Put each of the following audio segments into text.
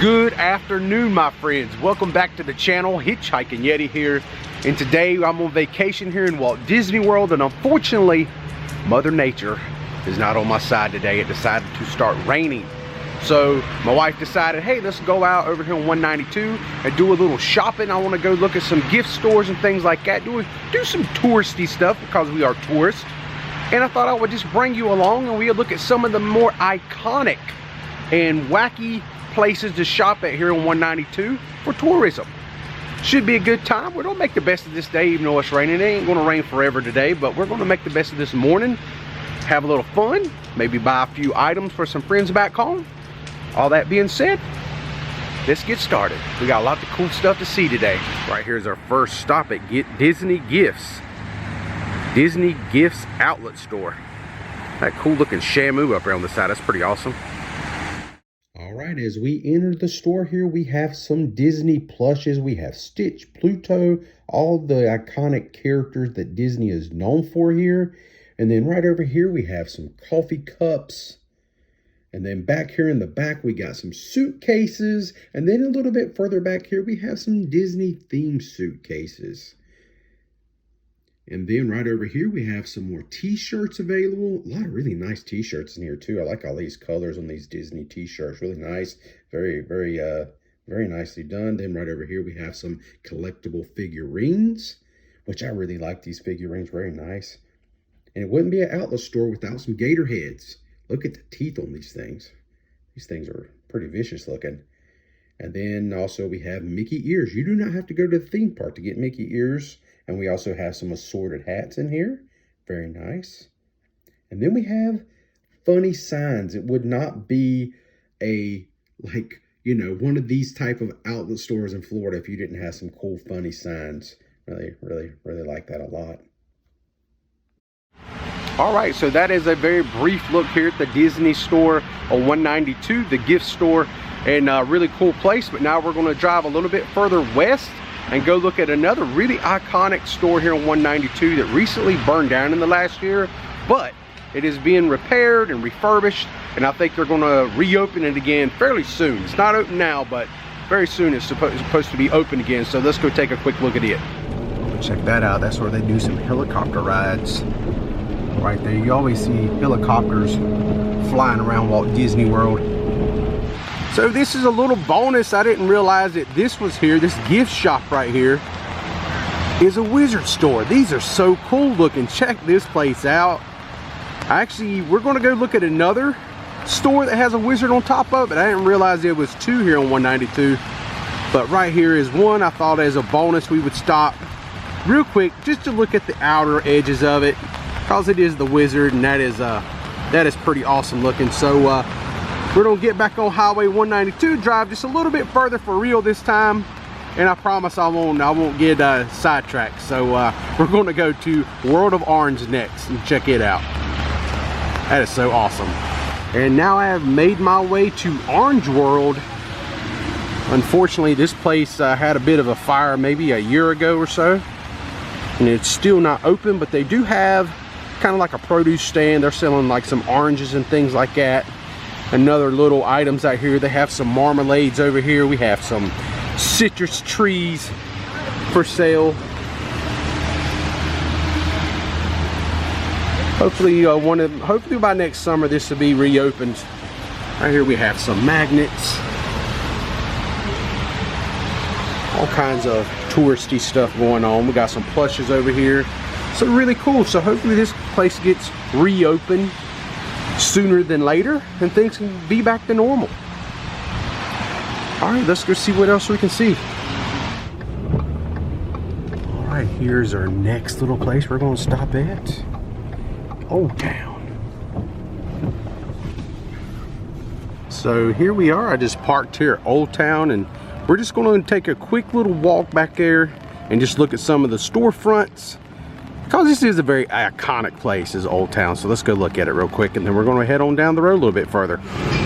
Good afternoon, my friends. Welcome back to the channel. Hitchhiking Yeti here, and today I'm on vacation here in Walt Disney World, and unfortunately Mother Nature is not on my side today. It decided to start raining, so my wife decided, hey, let's go out over here on 192 and do a little shopping. I want to go look at some gift stores and things like that, do some touristy stuff because we are tourists. And I thought I would just bring you along and we'll look at some of the more iconic and wacky places to shop at here on 192 for tourism. Should be a good time. We're gonna make the best of this day, even though it's raining. It ain't gonna rain forever today, but we're gonna make the best of this morning, have a little fun, maybe buy a few items for some friends back home. All that being said, let's get started. We got a lot of cool stuff to see today. Right here's our first stop at Disney Gifts. Disney Gifts Outlet Store. That cool looking Shamu up there on the side, that's pretty awesome. Alright, as we enter the store here, we have some Disney plushes. We have Stitch, Pluto, all the iconic characters that Disney is known for here. And then right over here, we have some coffee cups. And then back here in the back, we got some suitcases. And then a little bit further back here, we have some Disney themed suitcases. And then right over here, we have some more t-shirts available. A lot of really nice t-shirts in here too. I like all these colors on these Disney t-shirts. Really nice. Very nicely done. Then right over here, we have some collectible figurines, which I really like these figurines. Very nice. And it wouldn't be an outlet store without some gator heads. Look at the teeth on these things. These things are pretty vicious looking. And then also we have Mickey ears. You do not have to go to the theme park to get Mickey ears. And we also have some assorted hats in here. Very nice. And then we have funny signs. It would not be a, like, you know, one of these type of outlet stores in Florida if you didn't have some cool, funny signs. Really like that a lot. All right, so that is a very brief look here at the Disney store on 192, the gift store, and a really cool place. But now we're going to drive a little bit further west and go look at another really iconic store here on 192 that recently burned down in the last year, but it is being repaired and refurbished, and I think they're going to reopen it again fairly soon. It's not open now, but very soon it's supposed to be open again. So let's go take a quick look at it. Check that out. That's where they do some helicopter rides. Right there, you always see helicopters flying around Walt Disney World. So this is a little bonus. I didn't realize that this was here. This gift shop right here is a wizard store. These are so cool looking. Check this place out. Actually, we're going to go look at another store that has a wizard on top of it. I didn't realize there was two here on 192. But right here is one. I thought as a bonus we would stop real quick just to look at the outer edges of it, because it is the wizard, and that is pretty awesome looking. So we're gonna get back on Highway 192, drive just a little bit further for real this time, and I promise I won't get sidetracked. So we're gonna go to World of Orange next and check it out. That is so awesome. And now I have made my way to Orange World. Unfortunately, this place had a bit of a fire maybe a year ago or so, and it's still not open, but they do have kind of like a produce stand. They're selling like some oranges and things like that. Another little items out here. They have some marmalades over here. We have some citrus trees for sale. Hopefully by next summer this will be reopened. Right here we have some magnets, all kinds of touristy stuff going on. We got some plushes over here, so really cool. So hopefully this place gets reopened sooner than later and things can be back to normal. All right, let's go see what else we can see. All right, here's our next little place we're going to stop at. Old Town. So here we are. I just parked here at Old Town, and we're just going to take a quick little walk back there and just look at some of the storefronts, because this is a very iconic place, is Old Town. So let's go look at it real quick, and then we're going to head on down the road a little bit further.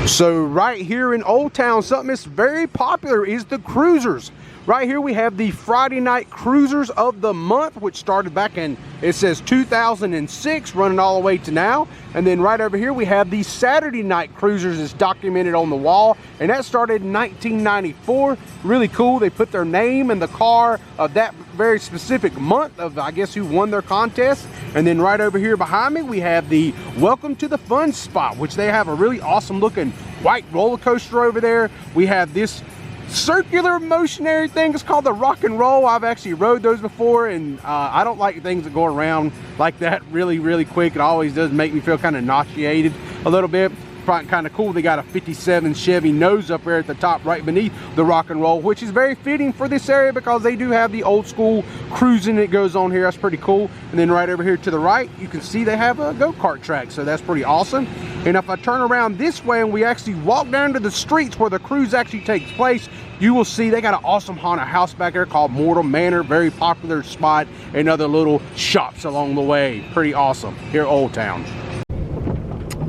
So right here in Old Town, something that's very popular is the cruisers. Right here we have the Friday night cruisers of the month, which started back in, it says 2006, running all the way to now. And then right over here we have the Saturday night cruisers is documented on the wall, and that started in 1994. Really cool. They put their name in the car of that very specific month of, I guess, who won their contest. And then right over here behind me we have the Welcome to the Fun spot, which they have a really awesome looking white roller coaster over there. We have this circular motionary thing. It's called the Rock and Roll. I've actually rode those before, and I don't like things that go around like that really quick. It always does make me feel kind of nauseated a little bit. Kind of cool. They got a 57 Chevy nose up there at the top right beneath the Rock and Roll, which is very fitting for this area because they do have the old school cruising that goes on here. That's pretty cool. And then right over here to the right, you can see they have a go-kart track, so that's pretty awesome. And if I turn around this way and we actually walk down to the streets where the cruise actually takes place, you will see they got an awesome haunted house back there called Mortal Manor, very popular spot, and other little shops along the way. Pretty awesome here at Old Town.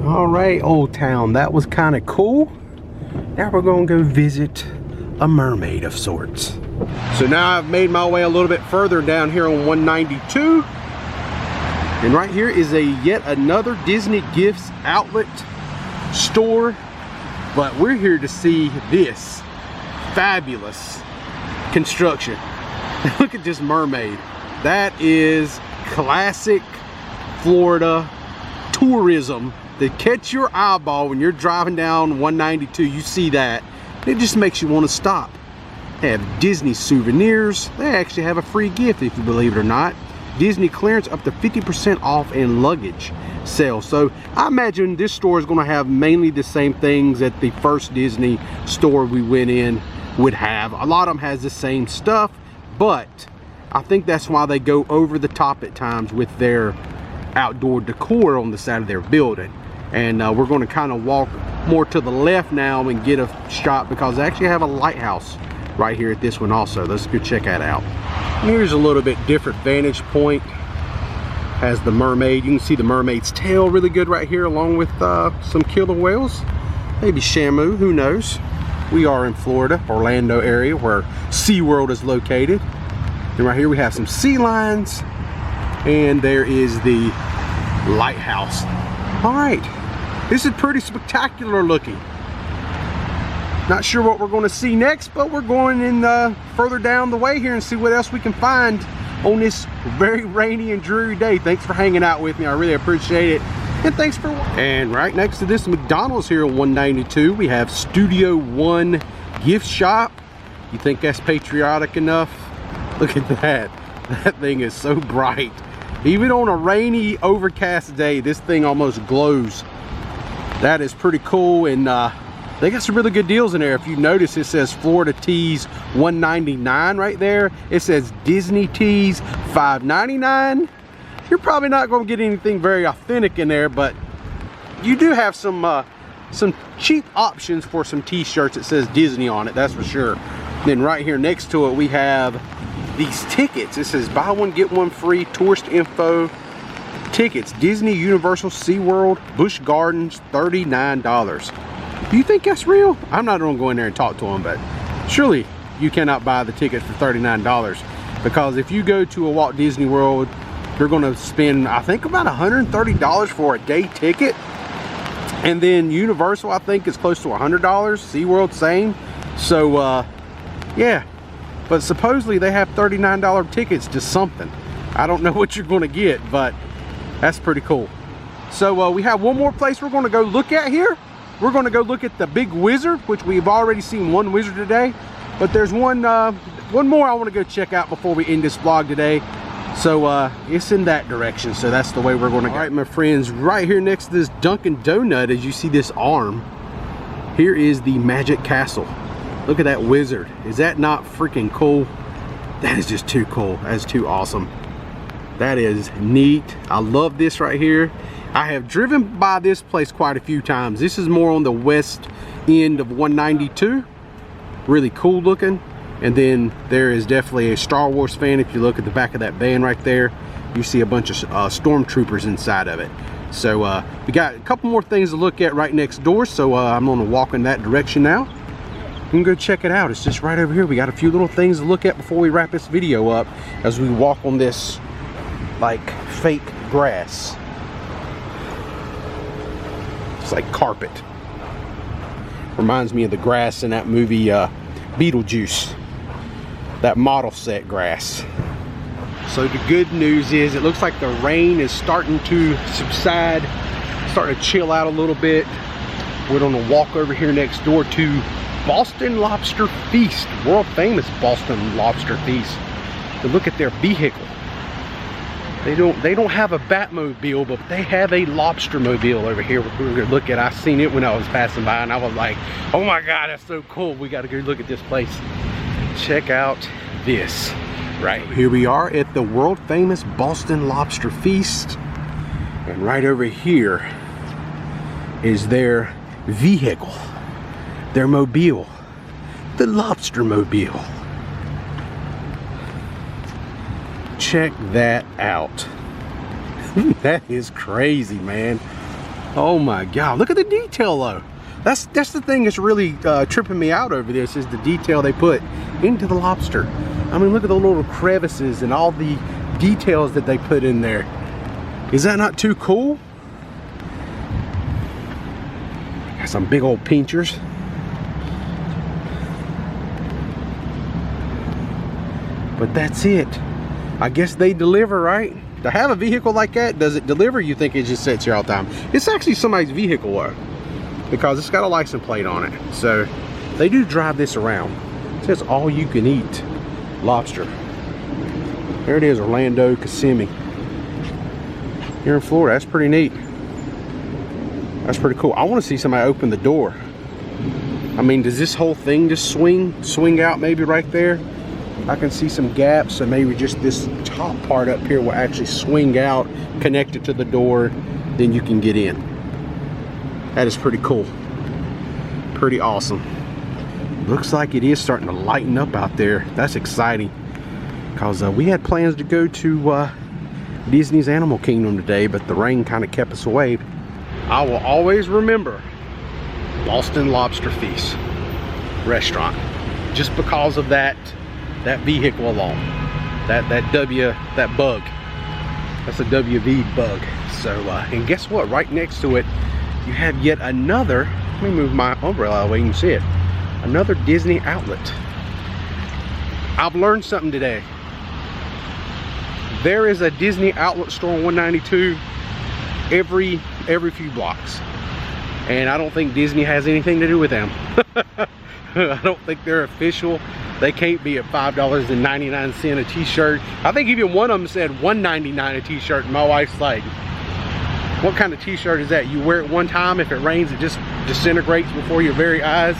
All right, Old Town, that was kind of cool. Now we're going to go visit a mermaid of sorts. So now I've made my way a little bit further down here on 192. And right here is yet another Disney Gifts outlet store. But we're here to see this fabulous construction. Look at this mermaid. That is classic Florida tourism that catch your eyeball when you're driving down 192. You see that, it just makes you want to stop. They have Disney souvenirs. They actually have a free gift, if you believe it or not. Disney clearance up to 50% off in luggage sale. So I imagine this store is going to have mainly the same things that the first Disney store we went in would have. A lot of them has the same stuff, but I think that's why they go over the top at times with their outdoor decor on the side of their building. And we're going to kind of walk more to the left now and get a shot because they actually have a lighthouse right here at this one also. Let's go check that out. Here's a little bit different vantage point. Has the mermaid. You can see the mermaid's tail really good right here, along with some killer whales, maybe Shamu, who knows. We are in Florida, Orlando area, where SeaWorld is located. And right here we have some sea lions, and there is the lighthouse. All right, this is pretty spectacular looking. Not sure what we're going to see next, but we're going in further down the way here and see what else we can find on this very rainy and dreary day. Thanks for hanging out with me. I really appreciate it. And thanks for watching. And right next to this McDonald's here on 192, we have Studio One gift shop. You think that's patriotic enough? Look at that. That thing is so bright. Even on a rainy, overcast day, this thing almost glows. That is pretty cool, and they got some really good deals in there. If you notice, it says Florida Tees $199 right there. It says Disney Tees $5.99. You're probably not going to get anything very authentic in there, but you do have some cheap options for some t-shirts that says Disney on it, that's for sure. Then right here next to it, we have these tickets. It says buy one get one free tourist info tickets. Disney, Universal, SeaWorld, Busch Gardens, $39. Do you think that's real? I'm not gonna go in there and talk to them, but surely you cannot buy the tickets for $39, because if you go to a Walt Disney World, you're gonna spend, I think, about $130 for a day ticket. And then Universal, I think, is close to $100. SeaWorld, same. So yeah, but supposedly they have $39 tickets to something. I don't know what you're going to get, but that's pretty cool. So we have one more place we're going to go look at here. We're going to go look at the Big Wizard, which we've already seen one wizard today, but there's one more I want to go check out before we end this vlog today. So it's in that direction, so that's the way we're going to go. All right, my friends, right here next to this Dunkin' Donut, as you see this arm, here is the Magic Castle. Look at that wizard. Is that not freaking cool? That is just too cool. That's too awesome. That is neat. I love this right here. I have driven by this place quite a few times. This is more on the west end of 192. Really cool looking. And then there is definitely a Star Wars fan. If you look at the back of that van right there, you see a bunch of stormtroopers inside of it. So we got a couple more things to look at right next door. So I'm gonna walk in that direction now. You can go check it out. It's just right over here. We got a few little things to look at before we wrap this video up as we walk on this like fake grass. It's like carpet. Reminds me of the grass in that movie Beetlejuice. That model set grass. So the good news is it looks like the rain is starting to subside, starting to chill out a little bit. We're gonna walk over here next door to Boston Lobster Feast, world famous Boston Lobster Feast. To look at their vehicle. They don't have a Batmobile, but they have a lobster mobile over here. We're gonna look at. I seen it when I was passing by, and I was like, "Oh my God, that's so cool! We got to go look at this place." Check out this. Right here we are at the world famous Boston Lobster Feast, and right over here is their vehicle. Their mobile, the lobster mobile. Check that out. That is crazy, man. Oh my God, look at the detail though. That's the thing that's really tripping me out over this, is the detail they put into the lobster. I mean, look at the little crevices and all the details that they put in there. Is that not too cool? Got some big old pinchers. But that's it. I guess they deliver, right? To have a vehicle like that, does it deliver? You think it just sits here all the time? It's actually somebody's vehicle though, because it's got a license plate on it. So they do drive this around. It says all you can eat lobster. There it is, Orlando, Kissimmee. Here in Florida, that's pretty neat. That's pretty cool. I want to see somebody open the door. I mean, does this whole thing just swing out maybe right there? I can see some gaps, so maybe just this top part up here will actually swing out, connected to the door, then you can get in. That is pretty cool. Pretty awesome. Looks like it is starting to lighten up out there. That's exciting, because we had plans to go to Disney's Animal Kingdom today, but the rain kind of kept us away. I will always remember Boston Lobster Feast restaurant, just because of that vehicle alone. That bug. That's a WV bug. So and guess what? Right next to it, you have yet another. Let me move my umbrella away, you can see it. Another Disney outlet. I've learned something today. There is a Disney outlet store on 192 every few blocks, and I don't think Disney has anything to do with them. I don't think they're official. They can't be at $5.99 a t-shirt. I think even one of them said $1.99 a t-shirt, and my wife's like, what kind of t-shirt is that? You wear it one time, if it rains it just disintegrates before your very eyes?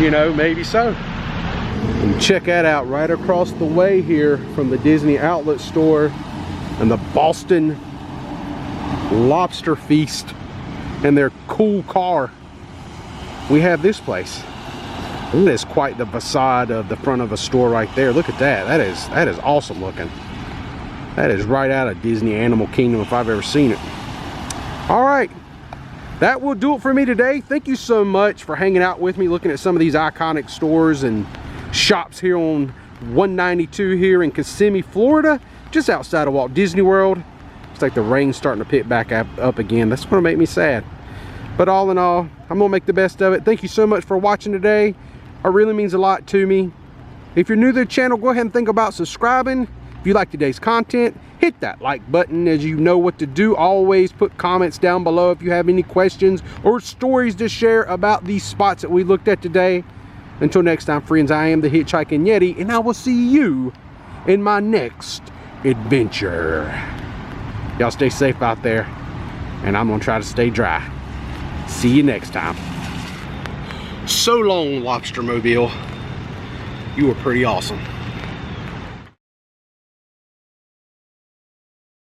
You know, maybe so. And check that out, right across the way here from the Disney outlet store and the Boston Lobster Feast and their cool car, we have this place. That is quite the facade of the front of a store right there. Look at that. That is awesome looking. That is right out of Disney Animal Kingdom if I've ever seen it. All right, that will do it for me today. Thank you so much for hanging out with me, looking at some of these iconic stores and shops here on 192 here in Kissimmee, Florida, just outside of Walt Disney World. It's like the rain's starting to pick back up again. That's gonna make me sad. But all in all, I'm gonna make the best of it. Thank you so much for watching today. It really means a lot to me. If you're new to the channel, go ahead and think about subscribing. If you like today's content, hit that like button, as you know what to do. Always put comments down below if you have any questions or stories to share about these spots that we looked at today. Until next time, friends, I am the Hitchhiking Yeti, and I will see you in my next adventure. Y'all stay safe out there, and I'm gonna try to stay dry. See you next time. So long, Lobster Mobile. You were pretty awesome.